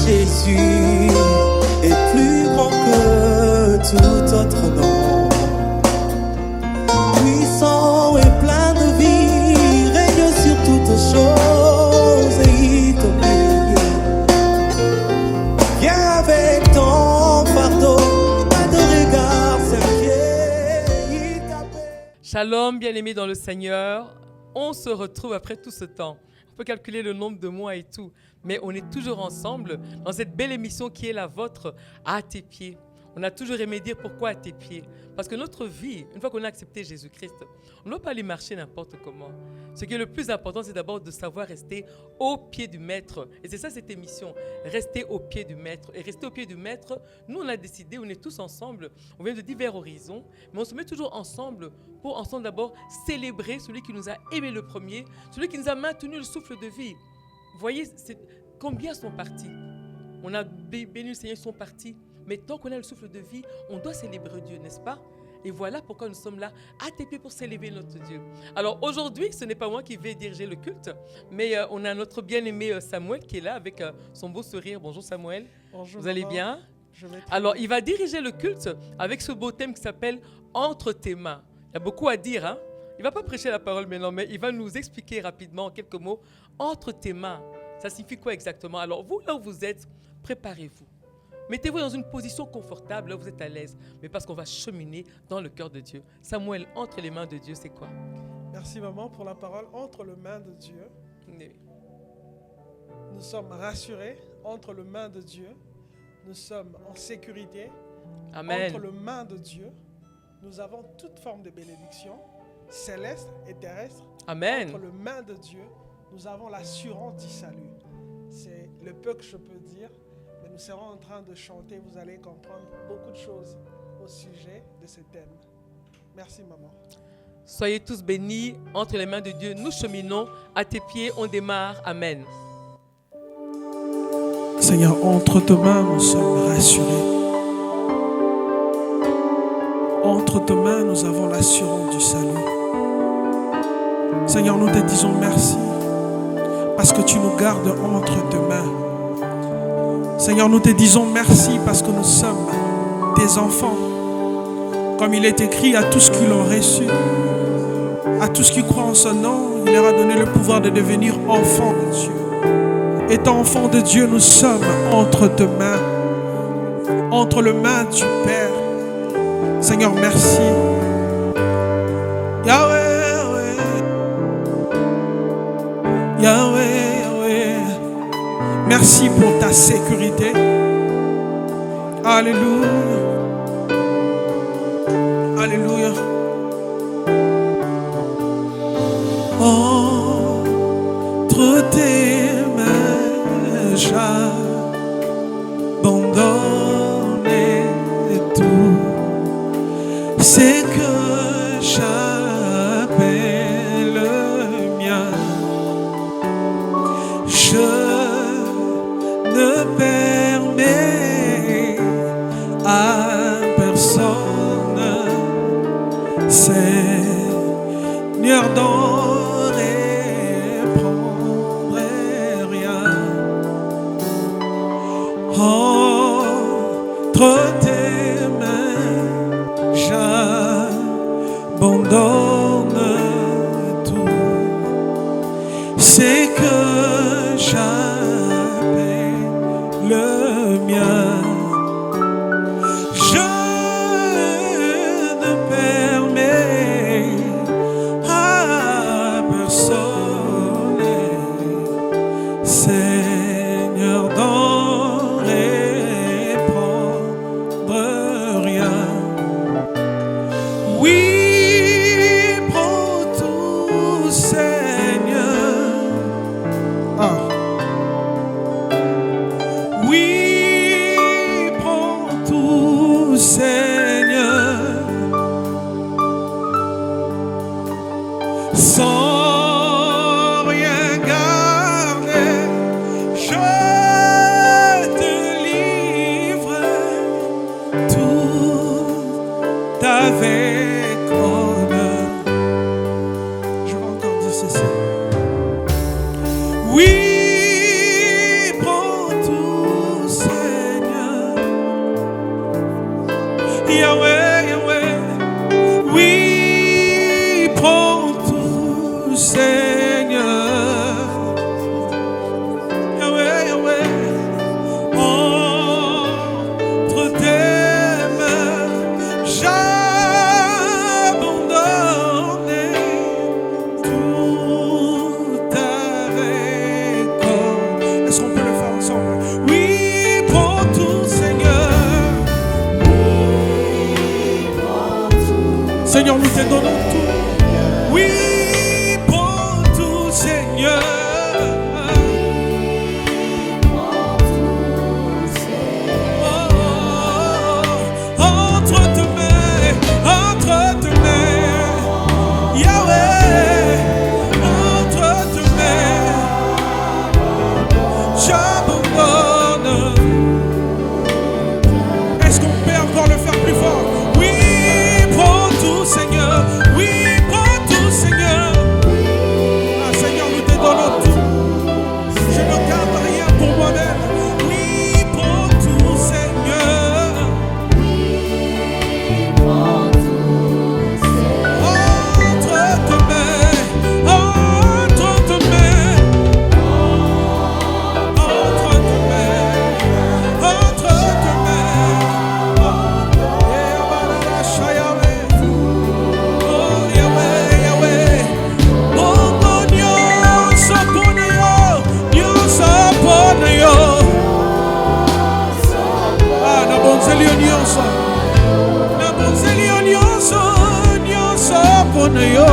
Jésus est plus grand que tout autre nom. Puissant et plein de vie, règne sur toutes choses et il t'obéit. Viens avec ton fardeau, pas de regard s'inquiet, il t'appelle. Shalom, bien-aimés dans le Seigneur. On se retrouve après tout ce temps. On peut calculer le nombre de mois et tout, mais on est toujours ensemble dans cette belle émission qui est la vôtre, à tes pieds. On a toujours aimé dire pourquoi à tes pieds. Parce que notre vie, une fois qu'on a accepté Jésus-Christ, on ne doit pas aller marcher n'importe comment. Ce qui est le plus important, c'est d'abord de savoir rester au pied du Maître. Et c'est ça cette émission, rester au pied du Maître. Et rester au pied du Maître, nous on a décidé, on est tous ensemble, on vient de divers horizons, mais on se met toujours ensemble pour ensemble d'abord célébrer celui qui nous a aimés le premier, celui qui nous a maintenu le souffle de vie. Vous voyez, combien sont partis? On a béni le Seigneur, ils sont partis. Mais tant qu'on a le souffle de vie, on doit célébrer Dieu, n'est-ce pas? Et voilà pourquoi nous sommes là, à tes pieds, pour célébrer notre Dieu. Alors aujourd'hui, ce n'est pas moi qui vais diriger le culte, mais on a notre bien-aimé Samuel qui est là avec son beau sourire. Bonjour Samuel. Bonjour. Vous allez bien? Je vais très Alors bien. il va diriger le culte avec ce beau thème qui s'appelle « Entre tes mains ». Il y a beaucoup à dire, hein? Il ne va pas prêcher la parole maintenant, mais il va nous expliquer rapidement en quelques mots « Entre tes mains ». Ça signifie quoi exactement? Alors vous, là où vous êtes, préparez-vous. Mettez-vous dans une position confortable, là où vous êtes à l'aise, mais parce qu'on va cheminer dans le cœur de Dieu. Samuel, entre les mains de Dieu, c'est quoi? Merci maman pour la parole. Entre les mains de Dieu, Oui. nous sommes rassurés. Entre les mains de Dieu, nous sommes en sécurité. Amen. Entre les mains de Dieu, nous avons toute forme de bénédiction, céleste et terrestre. Amen. Entre les mains de Dieu, nous avons l'assurance du salut. C'est le peu que je peux dire. Mais nous serons en train de chanter, vous allez comprendre beaucoup de choses au sujet de ce thème. Merci maman. Soyez tous bénis. Entre les mains de Dieu, nous cheminons. À tes pieds, on démarre. Amen. Seigneur, entre tes mains, nous sommes rassurés. Entre tes mains, nous avons l'assurance du salut. Seigneur, nous te disons merci parce que tu nous gardes entre tes mains. Seigneur, nous te disons merci parce que nous sommes tes enfants. Comme il est écrit, à tous qui l'ont reçu, à tous qui croient en son nom, il leur a donné le pouvoir de devenir enfants de Dieu. Étant enfants de Dieu, nous sommes entre tes mains, entre les mains du Père. Seigneur, merci. Yahweh, Yahweh, Yahweh. Merci pour ta sécurité. Alléluia. Alléluia. Entre tes mains, j'abandonne tout. C'est que j'appelle mien. Je ne permets à personne, Seigneur, d'en reprendre rien. Entre tes mains, j'abandonne tout. C'est que j'appelle le mien. Je ne permets à personne, Seigneur, d'en reprendre rien. Oui, prends tout, Seigneur. Ah. Oui, prends tout, Seigneur. Sans rien garder, je j'abandonne. Est-ce qu'on peut encore le faire plus fort? Oui, prends tout, Seigneur. Oui, prends tout, Seigneur. Ah, Seigneur, nous te donnons tout. Je ne garde rien pour moi-même. Oui, prends tout, Seigneur. Entre tes mains, entre tes mains, entre tes mains, entre tes mains. Oh, Yahweh, Yahweh. Bongo nyonso mpona yo, nyonso mpona yo. Ah, nabonzeli yo nyonso. Nabonzeli yo nyonso, nyonso mpona yo.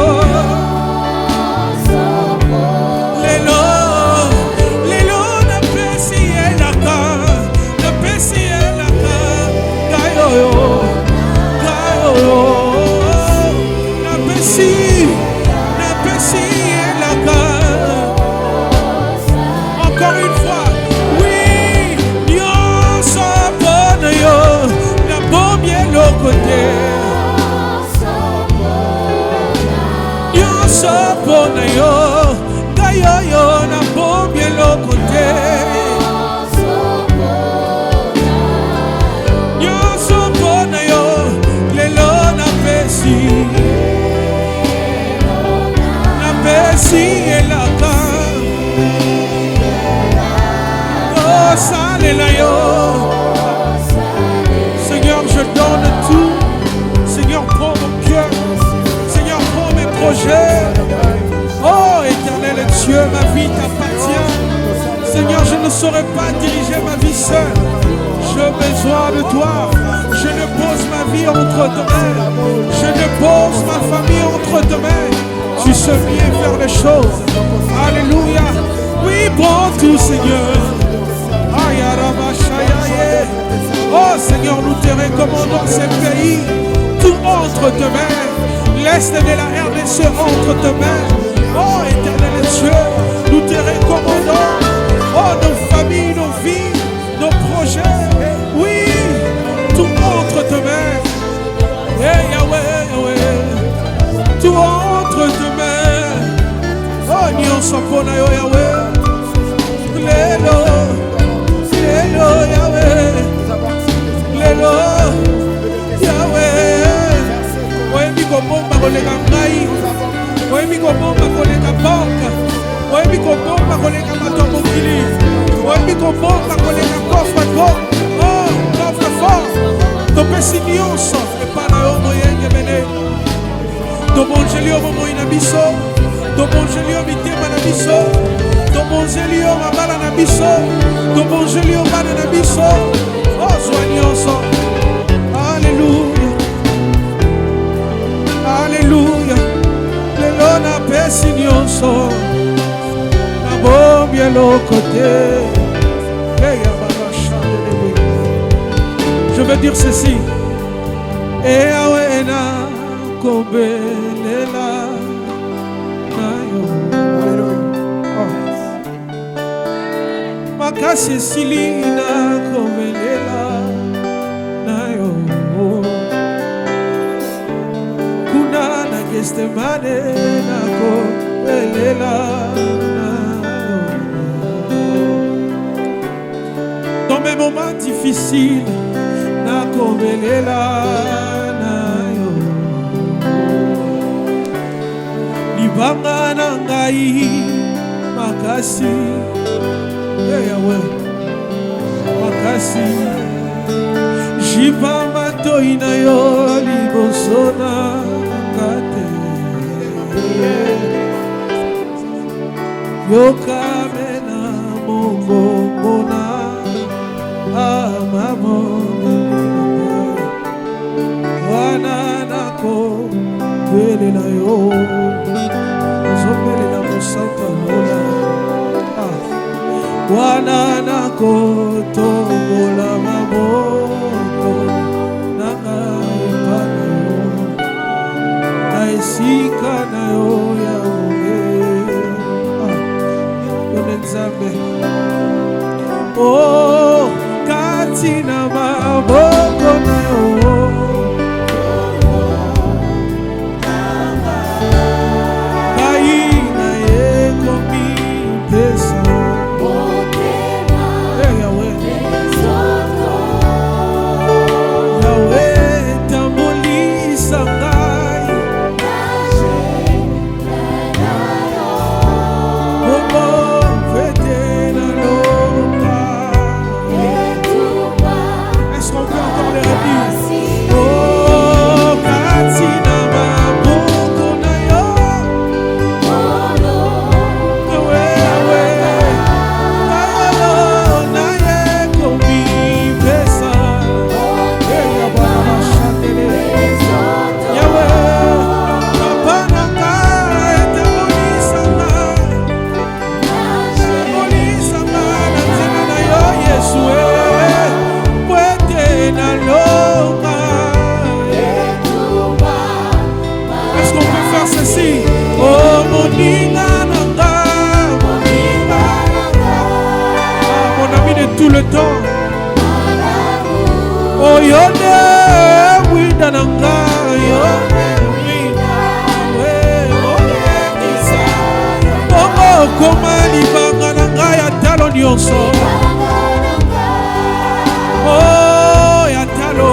Lelo, lelo napesi elaka, napesi elaka. Gayoyo, gayoyo. Napesi, napesi elaka. Encore une fois, oui, nyonso mpona yo, na bombi eloko te. Nyonso mpona yo, gayoyo na bombi eloko te. Nyonso mpona yo, lelo napesi, napesi elaka. Oh, salela yo. Seigneur, je donne tout. Seigneur, prends mon cœur. Seigneur, prends mes projets. Oh, éternel Dieu, ma vie t'appartient. Seigneur, je ne saurais pas diriger ma vie seul. J'ai besoin de toi. Je dépose ma vie entre tes mains. Je dépose ma famille entre tes mains. Tu sais bien faire les choses. Alléluia. Oui, prends tout, Seigneur. Aïe, Arabashayaye. Oh Seigneur, nous te recommandons ce pays. Tout entre tes mains. L'Est de la RDC entre tes mains. Oh éternel Dieu, nous te recommandons. Oh nos familles, nos vies, nos projets. Oui, tout entre tes mains. Hey Yahweh, Yahweh. Tout entre tes mains. Oh nyonso mpona yo Yahweh. Lelo, lelo Yahweh. Lelo, Yahweh. Oyebi kobomba koleka ngai. Oyebi kobomba koleka banka. Oyebi kobomba koleka bato ya mokili. Oyebi kobomba koleka coffre fort. Oh, coffre fort. Topesi nyonso epai na yo moyenge mene. Tobonzeli yo bomoi na biso. Tobonzeli yo mitema na biso. Tobonzeli yo mabala na biso. Tobonzeli yo bana na biso. Oh, zwa nyonso. Alléluia. Alléluia. Lelo napesi nyonso. Nabombi eloko te. Je veux dire ceci. Eyawe na kombelela na yo. Makasi esili na kombelela na yo. Kuna na Getsemane na kombelela na yo. Dans mes moments difficiles na kombelela na yo. Libanga na ngai makasi. Yahweh, makasi. Jiva matoi na yo liboso na kate. Yokame na mongongo na amamone. Wana nako belela yo. Zobelela mosaka mola. Wana nako tombola maboko nanga ipana yo na esika na yo ya oge. Yone Nzambe kati na maboko na yo. Ngai na ye komi pesa. Yahweh tambolisa ngai. Est-ce qu'on peut encore les redire? Oh, Katina Maboko na yo. Na ye komi pesa. Yahweh, papa na ngai etambolisa ngai. Etambolisa ngai na nzela na yo Yesu. Est-ce qu'on peut faire ceci? Oh moninga nanga, mon ami de tout le temps. Oh yone wida nanga, yone wida, oh koma libanga nanga ya talo nyonso. Oh ya talo.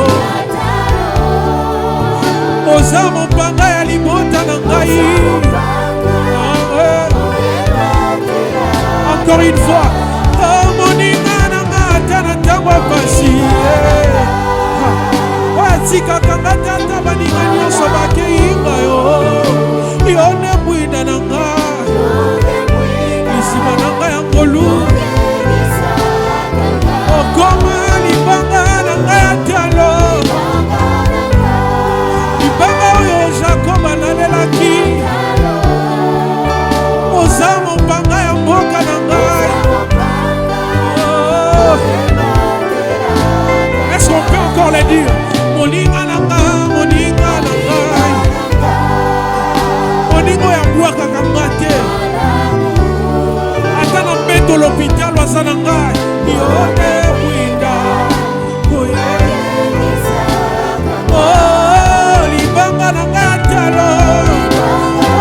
Oza mopanga ya libota na ngai. Encore une fois. Oh moninga na ngata na ntango ya pasi. Atikaka nga tata baninga nyonso bakeyinga yo. Yo ne mwinda na nga. Lisima na nga ya ngolu. Okoma libanga na nga ya talo. Libanga oyo Jacob analelaki. Oza mopanga ya mboka na ngai. Est-ce qu'on peut encore le dire? Moninga na ngai, moninga na ngai. Moninga ya bwakaka nga te. Ata na mbeto l'hôpital waza na ngai. Yone mwinda. Oh, libanga na ngai talo.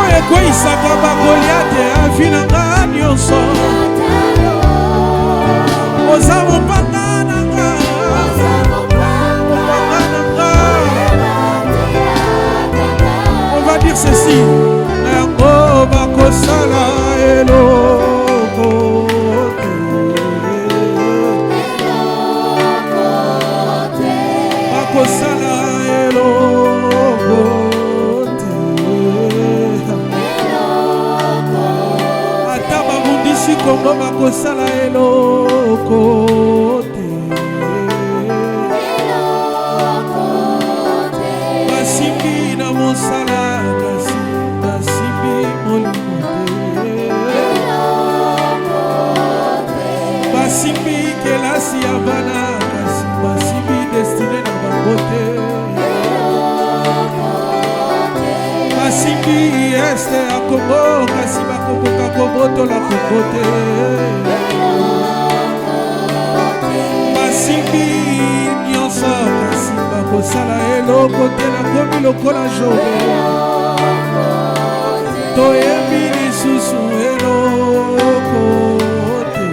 Oye kweisaka bagoliate avi na ngai nyonso. Oza mopanga na ngai. Mopanga na ngai. On va dire ceci. Na yango bakosala eloko. Bakosala eloko te. Ata babundisi Kongo bakosala eloko te. Basimbi na mosala kasi basimbi molimo te. Basimbi kelasi ya bana kasi basimbi destine na bango te. Basimbi este ya Kongo kasi bakokoka kobotola Kongo te. Basimbi nyonso kasi bakosala eloko te. Nakomi lokola Jobe. Toyebi lisusu eloko te.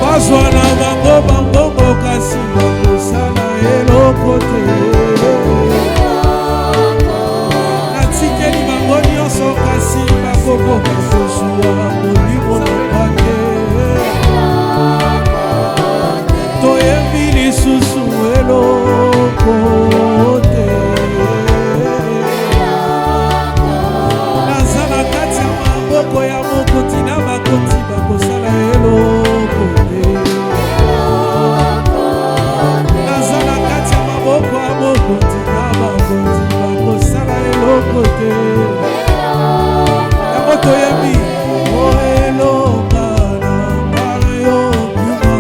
Bazwa na bango bambongo kasi bakosala eloko te. Natikeli bango nyonso kasi bakokoka kozwa molimo na bate. Toyebi lisusu eloko te. Naza na kati ya maboko ya mokoti na bakoti bakosala eloko te. Naza na kati ya maboko ya mokoti na bakoti bakosala eloko te. Yango toyebi eloka na ngai yo kuma.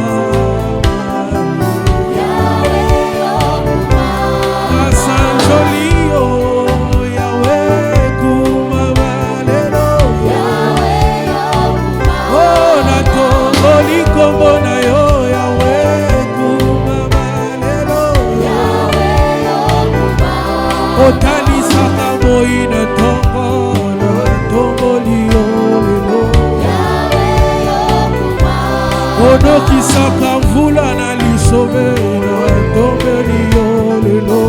tokisaka mvula na lisobe na tombeli yo lelo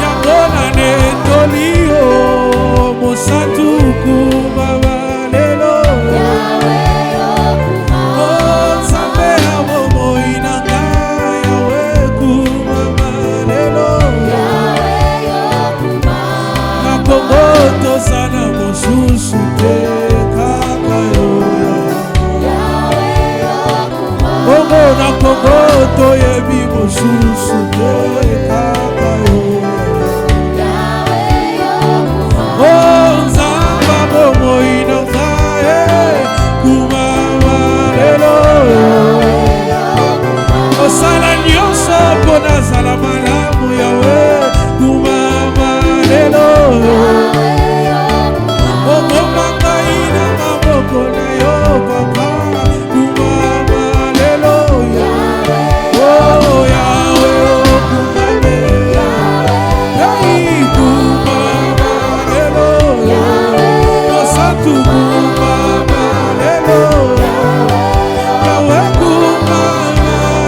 yango nanetoli yo mosantu kumama lelo nzambe ya bomoi na ngai yawe kumama lelo na kongo tozala mosusu te kaka yo bongo na kongo toyebi mosusu te kaka yo nzamba bomoi na ngai kumama lelo osala nyonso mpo nazala malamu yawe kumama lelo omoma ngai na maboko na yo papa kumama lelo yawe okumame kumama lelo osatu kumama lelo yawe kumama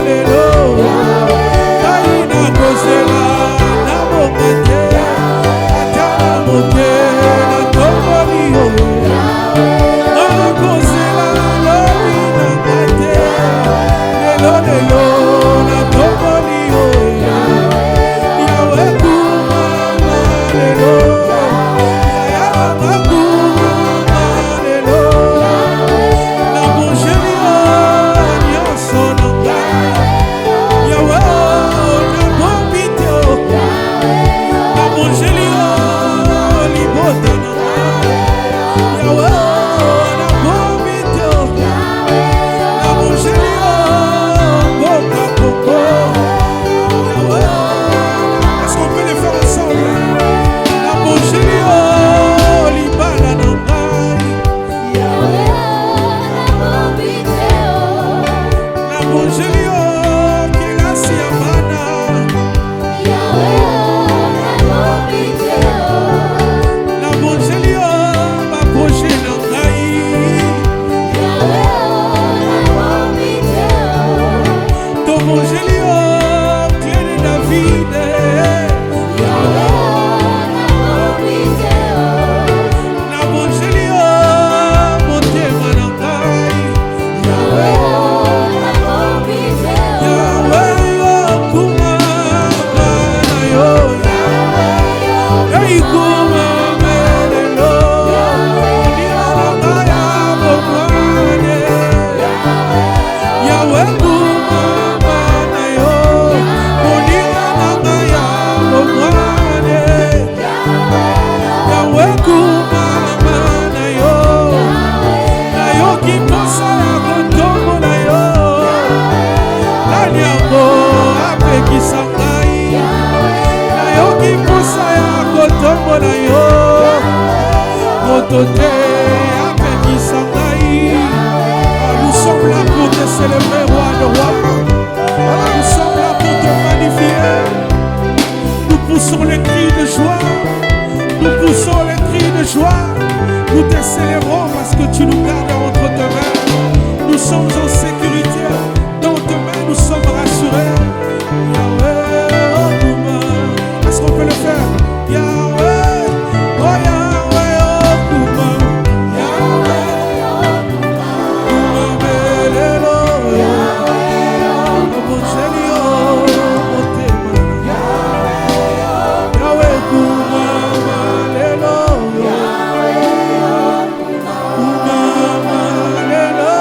lelo ngai nakozela na mokate ata na moke na tomboli yo nakozela lobi na ngai te lelo na tomboli yo yawe kumama lelo yawe kumama lelo na bongeli yo nyonso na ngai yawe na bombi te na bongeli yo libota na ngai yawe na bombi te na bongeli yo mboka koko yawe est-ce qu'on peut les faire ensemble na bongeli yo libala na ngai na bongeli yo kelasi ya bana na bongeli yo baproje na ngai tobongeli yo clé de David na bongeli yo motema na ngai yawe yo kumama na yo yai kumama lelo ndima na ngai ya bomwane yawe kumama na yo ndima na ngai ya bomwane yawe kumama na yo nayoki mposa ya kotombola yo nani yango apekisa ngai nayoki mposa ya kotombola yo moto te apekisa ngai. Nous sommes là pour te célébrer, roi de rois. Nous sommes là pour te magnifier. Nous poussons les cris de joie. Nous poussons les cris de joie. Nous te célébrons parce que tu nous gardes entre tes mains. Nous sommes en sécurité. Dans tes mains, nous sommes rassurés. Yahweh, oh Kouma. Est-ce qu'on peut le faire? Yahweh, oh Yahweh, oh Kouma. Yahweh, Kouma belelo. Obonjeli, oh motema. Yahweh, Kouma belelo. Kouma belelo.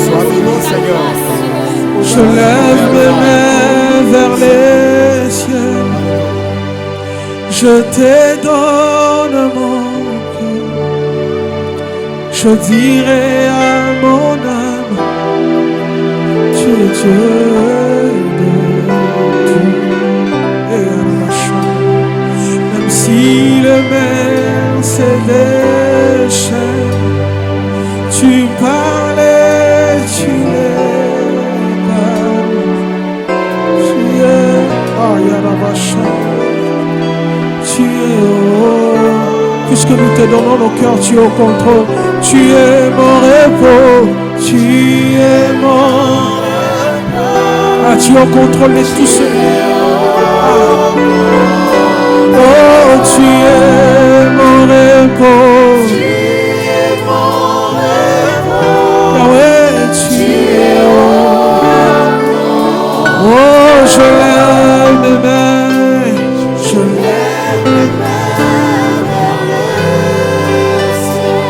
Sois béni, Seigneur. Je lève mes mains vers les cieux. Je te donne mon cœur. Je dirai à mon âme, tu es Dieu de tout. Et à ma chambre, même si le mer se déchaîne, tu parlais, tu les calmes. Tu es, tu es puisque nous te donnons nos cœurs, tu es au contrôle. Tu es mon repos, tu es mon repos. Ah, tu es au contrôle de tout ce. Oh, tu es mon repos. Yahweh, tu es oh, je lève mes mains, je lève mes mains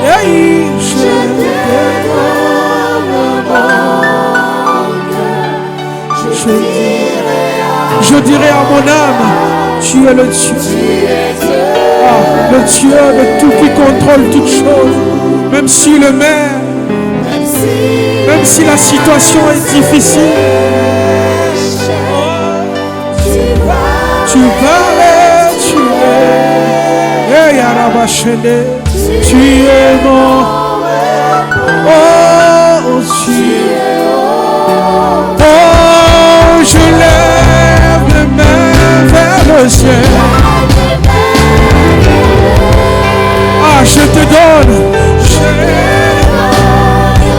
vers le ciel. Je te donne mon cœur. Je dirai à mon âme, tu es le Dieu. Ah, le Dieu de tout qui contrôle toutes choses. Même si le maire, même si la situation est difficile, tu parlais, tu es mon, oh, tu es, oh, je lève les mains vers le ciel. Ah, je te donne,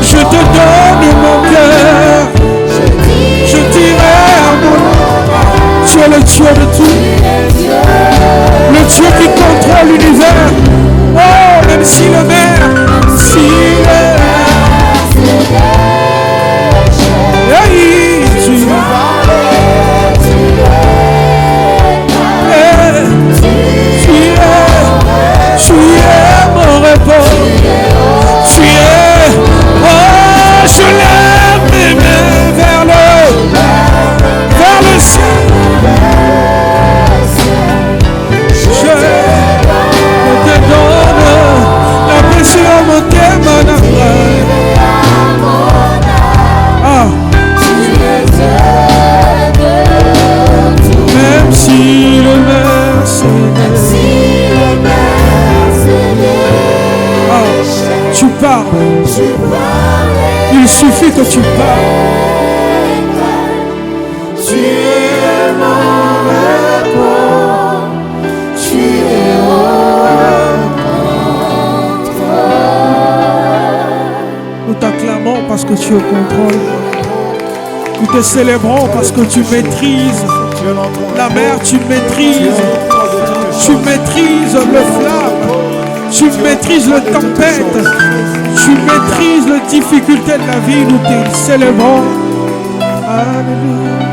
je te donne mon cœur. Je dirai à mon âme, tu es le Dieu de tout. Le Dieu qui contrôle l'univers. Oh, même si le mer, si le tu es mon repos. Tu es, oh, je lève mes mains vers le ciel. Je te donne la blessure mon thème. Ah. Même si le mer tu parles. Il suffit que tu parles. Tu es mon repos. Tu es nous t'acclamons parce que tu es au contrôle. Nous te célébrons parce que tu maîtrises la mer, tu maîtrises. Tu maîtrises le flamme. Tu maîtrises le tempête. Tu maîtrises les difficultés de la vie. Nous te célébrons. Alléluia.